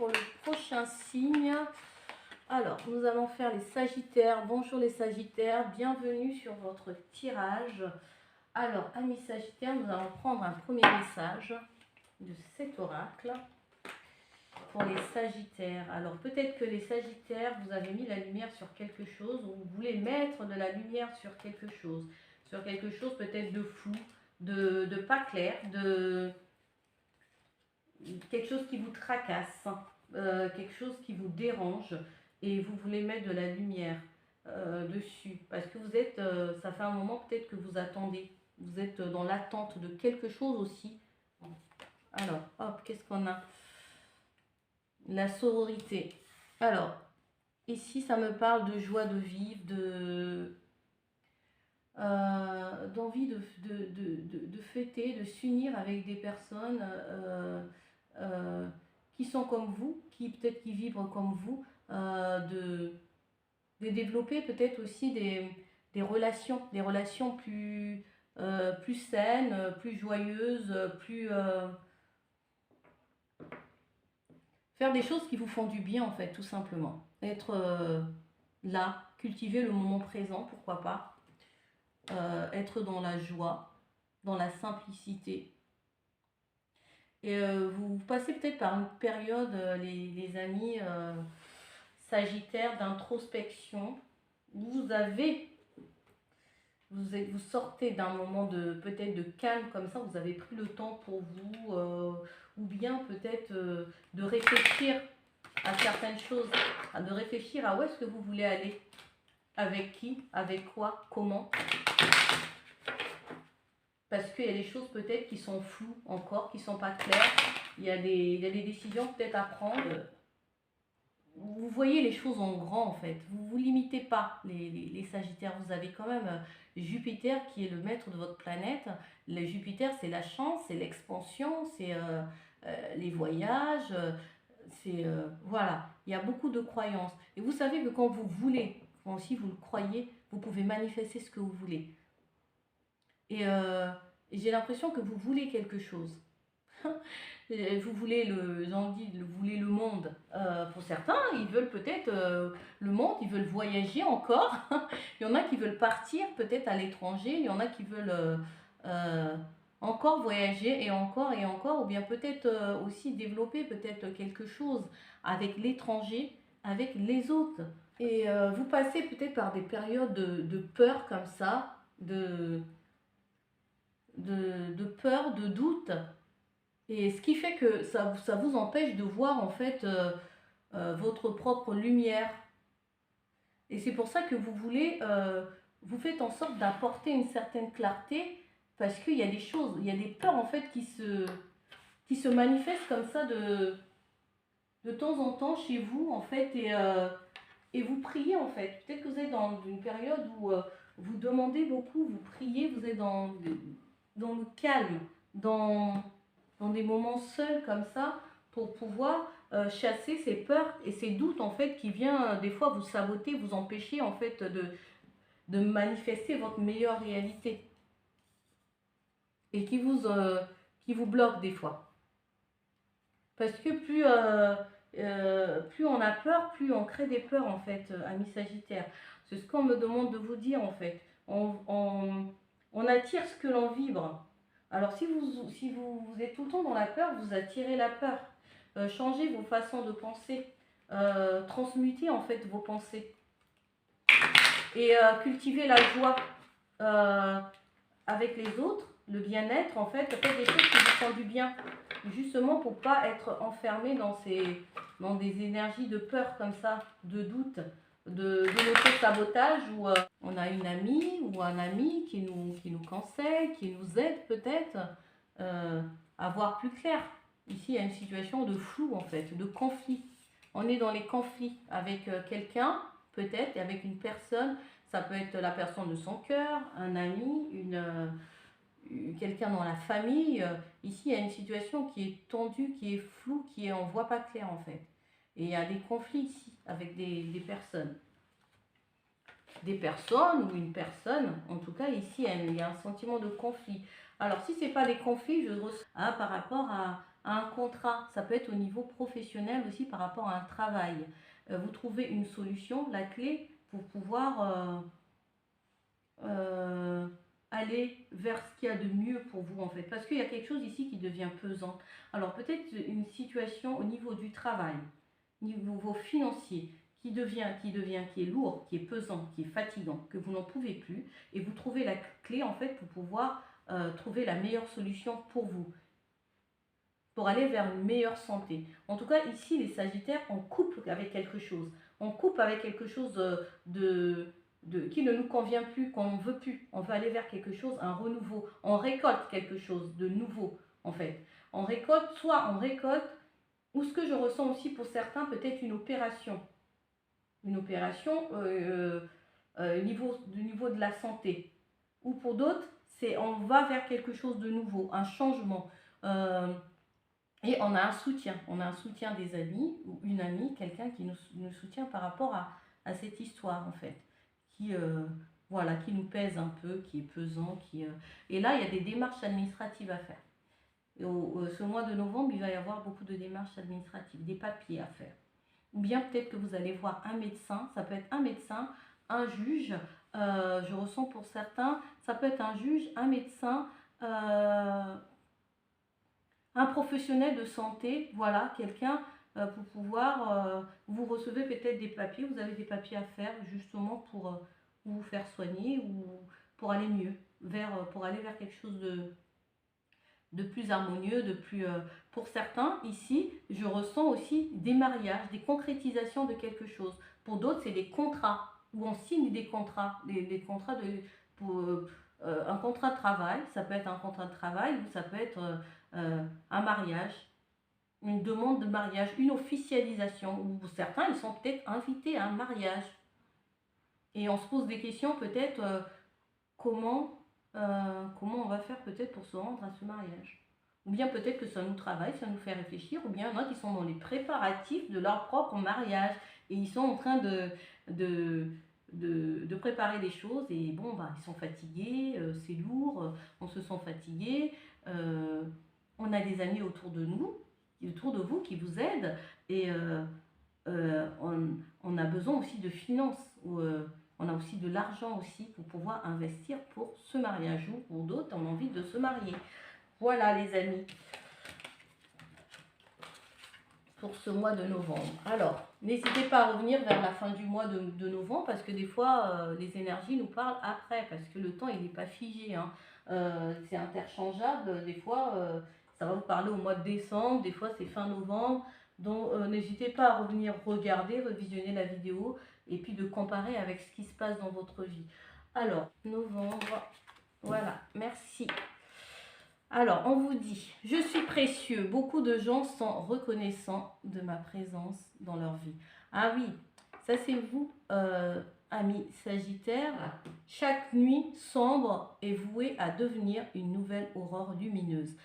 pour le prochain signe. Alors, nous allons faire les Sagittaires. Bonjour les Sagittaires, bienvenue sur votre tirage. Alors, amis Sagittaires, nous allons prendre un premier message de cet oracle pour les Sagittaires. Alors, peut-être que les Sagittaires, vous avez mis la lumière sur quelque chose ou vous voulez mettre de la lumière sur quelque chose. Sur quelque chose peut-être de flou, de pas clair, de quelque chose qui vous tracasse, quelque chose qui vous dérange et vous voulez mettre de la lumière dessus parce que vous êtes, ça fait un moment peut-être que vous attendez, vous êtes dans l'attente de quelque chose aussi. Alors, hop, qu'est-ce qu'on a? La sororité. Alors, ici, ça me parle de joie de vivre, d'envie de fêter, de s'unir avec des personnes qui sont comme vous, qui peut-être qui vibrent comme vous, de développer peut-être aussi des relations plus, plus saines, plus joyeuses, plus... faire des choses qui vous font du bien en fait, tout simplement. Être là, cultiver le moment présent, pourquoi pas. Être dans la joie, dans la simplicité. Et vous passez peut-être par une période, les amis Sagittaires, d'introspection. Vous sortez d'un moment de peut-être de calme comme ça, vous avez pris le temps pour vous, ou bien peut-être de réfléchir à certaines choses, de réfléchir à où est-ce que vous voulez aller, avec qui, avec quoi, comment. Parce qu'il y a des choses peut-être qui sont floues encore, qui ne sont pas claires. Il y a des décisions peut-être à prendre. Vous voyez les choses en grand en fait. Vous ne vous limitez pas, les Sagittaires. Vous avez quand même Jupiter qui est le maître de votre planète. Le Jupiter, c'est la chance, c'est l'expansion, c'est les voyages. Voilà, il y a beaucoup de croyances. Et vous savez que quand vous voulez, quand aussi vous le croyez, vous pouvez manifester ce que vous voulez. Et j'ai l'impression que vous voulez quelque chose. Vous voulez vous voulez le monde. Pour certains, ils veulent peut-être le monde, ils veulent voyager encore. Il y en a qui veulent partir peut-être à l'étranger. Il y en a qui veulent encore voyager et encore. Ou bien peut-être aussi développer peut-être quelque chose avec l'étranger, avec les autres. Et vous passez peut-être par des périodes de peur comme ça, de peur, de doute. Et ce qui fait que ça vous empêche de voir en fait votre propre lumière. Et c'est pour ça que vous voulez, vous faites en sorte d'apporter une certaine clarté parce qu'il y a des choses, il y a des peurs en fait qui se manifestent comme ça de temps en temps chez vous en fait et vous priez en fait. Peut-être que vous êtes dans une période où vous demandez beaucoup, vous priez, vous êtes dans le calme, dans des moments seuls comme ça pour pouvoir chasser ces peurs et ces doutes en fait qui viennent des fois vous saboter, vous empêcher en fait de manifester votre meilleure réalité et qui vous bloque des fois. Parce que plus on a peur, plus on crée des peurs en fait, amis Sagittaires. C'est ce qu'on me demande de vous dire en fait. On attire ce que l'on vibre. Alors si vous êtes tout le temps dans la peur, vous attirez la peur. Changez vos façons de penser. Transmutez en fait vos pensées. Et cultivez la joie avec les autres, le bien-être en fait. Faites des choses qui vous font du bien. Justement pour ne pas être enfermé dans des énergies de peur comme ça, de doute, de l'auto-sabotage où on a une amie ou un ami qui nous conseille, qui nous aide peut-être à voir plus clair. Ici, il y a une situation de flou en fait, de conflit. On est dans les conflits avec quelqu'un, peut-être, et avec une personne. Ça peut être la personne de son cœur, un ami, quelqu'un dans la famille. Ici, il y a une situation qui est tendue, qui est floue, on ne voit pas clair en fait. Et il y a des conflits ici avec des personnes. Des personnes ou une personne, en tout cas ici, il y a un sentiment de conflit. Alors si ce n'est pas des conflits, par rapport à un contrat. Ça peut être au niveau professionnel aussi par rapport à un travail. Vous trouvez une solution, la clé pour pouvoir aller vers ce qu'il y a de mieux pour vous en fait. Parce qu'il y a quelque chose ici qui devient pesant. Alors peut-être une situation au niveau du travail, au niveau financier, qui est lourd, qui est pesant, qui est fatigant, que vous n'en pouvez plus. Et vous trouvez la clé en fait pour pouvoir trouver la meilleure solution pour vous, pour aller vers une meilleure santé. En tout cas, ici, les Sagittaires, on coupe avec quelque chose. On coupe avec quelque chose qui ne nous convient plus, qu'on ne veut plus. On veut aller vers quelque chose, un renouveau. On récolte quelque chose de nouveau, en fait. On récolte, ou ce que je ressens aussi pour certains, peut-être une opération. Une opération au niveau de la santé. Ou pour d'autres, c'est on va vers quelque chose de nouveau, un changement. Et on a un soutien des amis, ou une amie, quelqu'un qui nous soutient par rapport à cette histoire en fait, qui, voilà, qui nous pèse un peu, qui est pesant, et là il y a des démarches administratives à faire. Et ce mois de novembre, il va y avoir beaucoup de démarches administratives, des papiers à faire. Ou bien peut-être que vous allez voir un médecin, ça peut être un médecin, un juge, je ressens pour certains, ça peut être un juge, un médecin, un professionnel de santé, voilà, quelqu'un pour pouvoir, vous recevez peut-être des papiers, vous avez des papiers à faire justement pour vous faire soigner ou pour aller mieux, pour aller vers quelque chose de plus harmonieux, de plus... pour certains, ici, je ressens aussi des mariages, des concrétisations de quelque chose. Pour d'autres, c'est des contrats, où on signe des contrats, des contrats pour, un contrat de travail, ça peut être un contrat de travail, ou ça peut être un mariage, une demande de mariage, une officialisation, ou certains, ils sont peut-être invités à un mariage. Et on se pose des questions, peut-être, comment on va faire peut-être pour se rendre à ce mariage. Ou bien peut-être que ça nous travaille, ça nous fait réfléchir, ou bien il y en a qui sont dans les préparatifs de leur propre mariage, et ils sont en train de préparer les choses, et bon, bah, ils sont fatigués, c'est lourd, on se sent fatigué, on a des amis autour de nous, autour de vous qui vous aident, et on a besoin aussi de finances, on a aussi de l'argent aussi pour pouvoir investir pour ce mariage, ou pour d'autres ont envie de se marier. Voilà les amis, pour ce mois de novembre. Alors, n'hésitez pas à revenir vers la fin du mois de novembre, parce que des fois, les énergies nous parlent après, parce que le temps, il n'est pas figé, hein. C'est interchangeable, des fois, ça va vous parler au mois de décembre, des fois c'est fin novembre, donc n'hésitez pas à revenir regarder, revisionner la vidéo, et puis de comparer avec ce qui se passe dans votre vie. Alors, novembre, voilà, merci. Alors, on vous dit, je suis précieux. Beaucoup de gens sont reconnaissants de ma présence dans leur vie. Ah oui, ça c'est vous, amis Sagittaires. Chaque nuit sombre est vouée à devenir une nouvelle aurore lumineuse.